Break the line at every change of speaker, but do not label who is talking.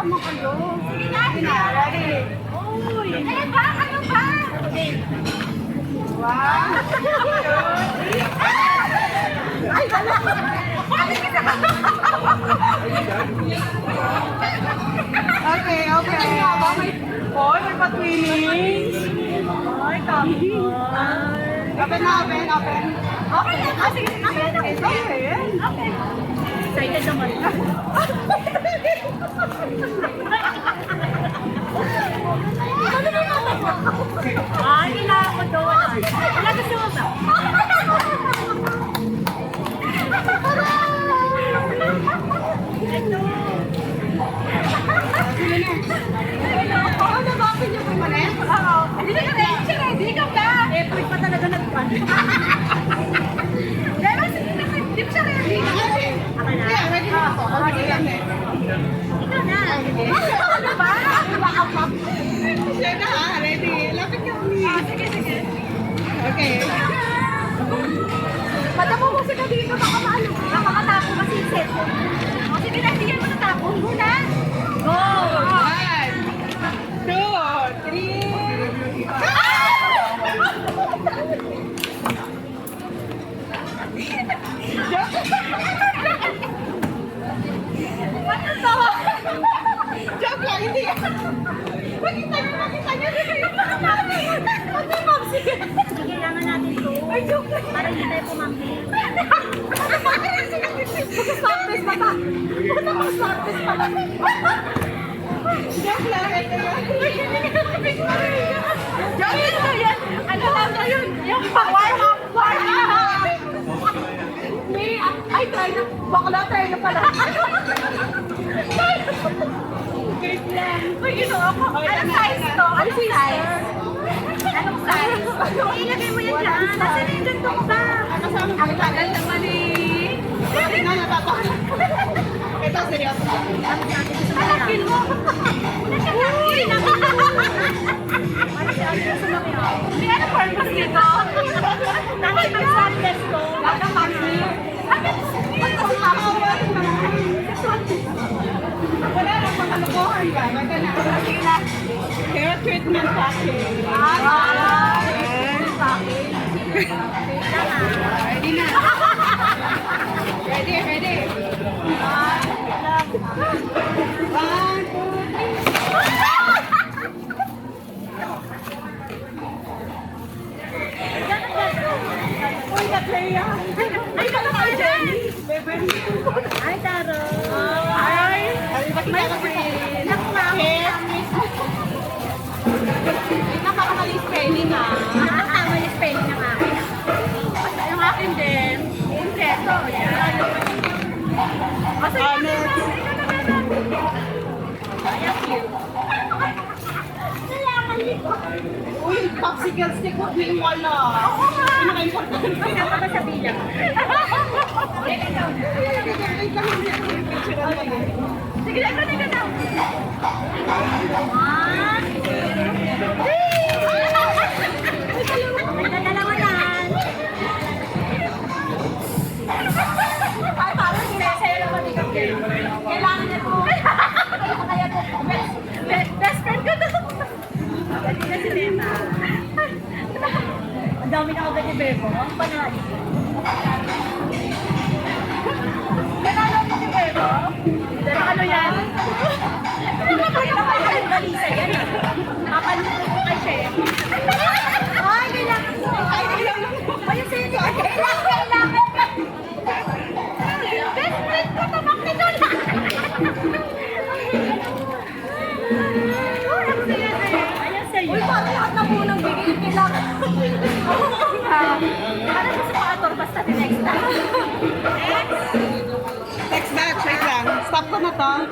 naman kayo. Sige na. Ready? Uy. Ano ba? Ano ba? Wow. Ay, wala. Okay. Hoy, may patwining. Hoy, kami. Open. Okay. Sige. Okay. Excited naman. Ay, kailangan ko doon. Wala gusto mo ba? Ito. Oo, nabapin niyo po manin? Oo. Hindi ka ready ka ba? Eh, puwit pa talaga nagpan. Hindi ko siya ready. Ako na. Yeah, ready na ako. Ikaw na. Ano ba? Siya na ha, ready. Lapit ka ulit. Sige. Okay. Madamo mo sila dito, baka maalo. Baka matapo kasi yung cellphone. O sige na, hindi yan mo natapo. Muna. Go! 1, 2, 3. Joke lang, hindi yan. Makita niyo. Sige, kailangan natin to. Ay, joke lang. Para hindi tayo pumangkin. Mag-practice pa ta. Mag-practice pa ta. Joke lang. Joke lang yan. Ano lang na yun? Yung warm up. Ay, try na. Bakla, try na pala. Wait lang. Uy, ginawa ko. Anong size to? Anong size? Ilagay mo yan dyan. Nasa rin ganito ko ba? Ang tagal naman eh. Hindi na natatawa. Ito, seryoso. Alakin mo. Uy, hindi ano purpose nito? Bakit mag-sadness ko? Bakit wala lang pagkalukuhan ka. Sige na. Hair treatment package. Ready na. Ready. 1, 2, 3. Uy, na-play yan. Ay, pala ka, Jenny. Ay, Taro. Ay, my friend. Naku, nakakamaling spelling ha. Nakakamaling spelling ng akin. Yung akin din. Kompleto. Kasi uy, popsicle stick, huwag na wala. Oo nga. Pinaka-importante. Pinaka ba sa bilang? Sige na, ikaw na. 1, 2, 3. Nagdadalawa yan. Ay, parang sinasaya naman ni Kapil. Kailangan na po. Kaya po. Best friend ko to. Dali na si Beba. Ang dami na agad ni Bebo. Ang panali. Nanalo ko si Bebo. Pero ano yan? Ang balisa yan. Papaluto ko kay Chef. Ay, kailangan ko. Ayun sa'yo niya. Kailangan. Best friend ko tamak ni Lola. Uy, paano lahat na po nang bigay? Kailangan. Para sa pator, basta next time. Next batch, wait lang. Stop ko na to.